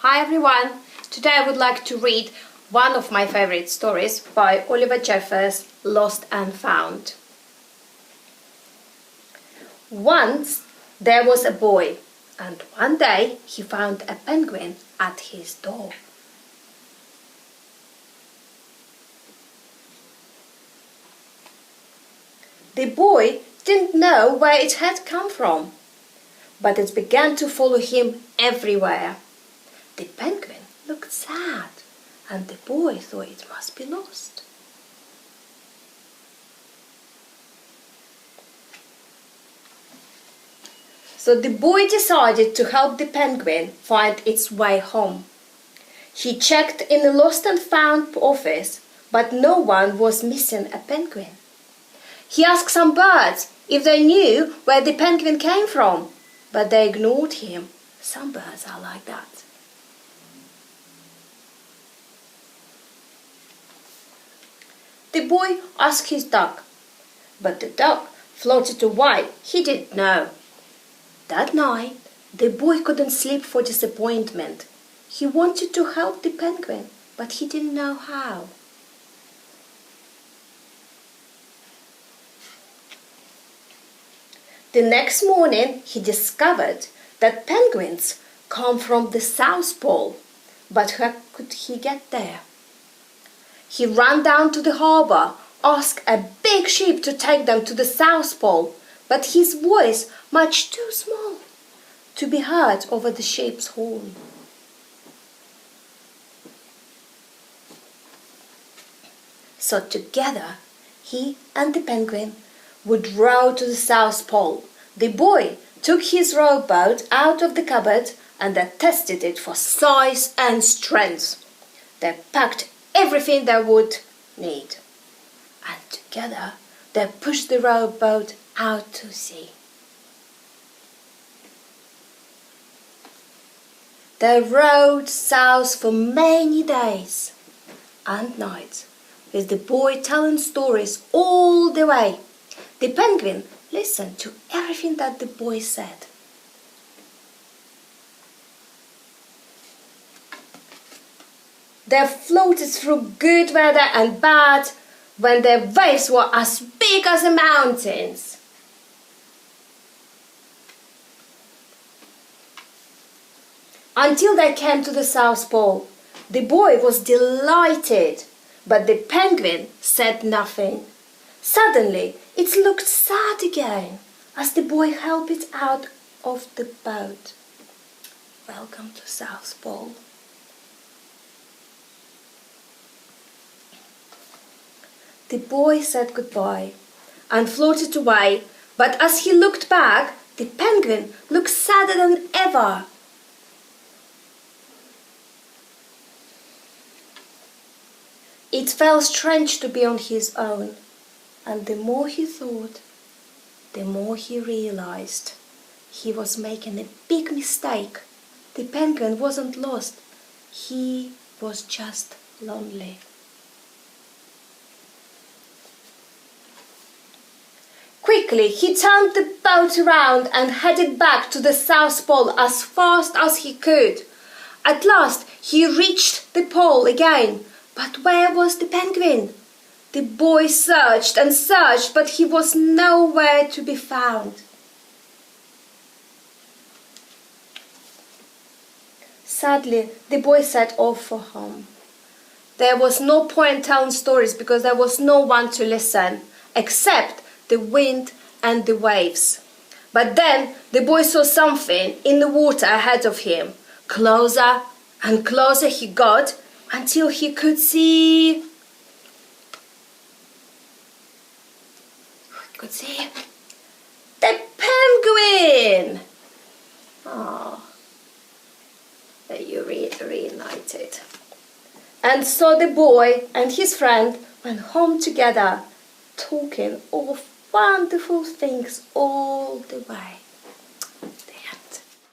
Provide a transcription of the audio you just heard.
Hi everyone! Today I would like to read one of my favorite stories by Oliver Jeffers, Lost and Found. Once there was a boy, and one day he found a penguin at his door. The boy didn't know where it had come from, but it began to follow him everywhere. The penguin looked sad, and the boy thought it must be lost. So the boy decided to help the penguin find its way home. He checked in the Lost and Found office, but no one was missing a penguin. He asked some birds if they knew where the penguin came from, but they ignored him. Some birds are like that. The boy asked his duck, but the duck floated away. He didn't know. That night, the boy couldn't sleep for disappointment. He wanted to help the penguin, but he didn't know how. The next morning, he discovered that penguins come from the South Pole, but how could he get there? He ran down to the harbour, asked a big ship to take them to the South Pole, but his voice much too small to be heard over the ship's horn. So together, he and the penguin would row to the South Pole. The boy took his rowboat out of the cupboard and they tested it for size and strength. They packed everything they would need, and together they pushed the rowboat out to sea. They rowed south for many days and nights, with the boy telling stories all the way. The penguin listened to everything that the boy said. They floated through good weather and bad, when their waves were as big as the mountains. Until they came to the South Pole. The boy was delighted, but the penguin said nothing. Suddenly, it looked sad again as the boy helped it out of the boat. Welcome to South Pole. The boy said goodbye and floated away, but as he looked back, the penguin looked sadder than ever. It felt strange to be on his own, and the more he thought, the more he realized he was making a big mistake. The penguin wasn't lost, he was just lonely. Quickly, he turned the boat around and headed back to the South Pole as fast as he could. At last, he reached the pole again. But where was the penguin? The boy searched and searched, but he was nowhere to be found. Sadly, the boy set off for home. There was no point telling stories because there was no one to listen, except the wind and the waves. But then the boy saw something in the water ahead of him. Closer and closer he got until he could see... the penguin! Oh, you reunited. And so the boy and his friend went home together, talking of wonderful things all the way.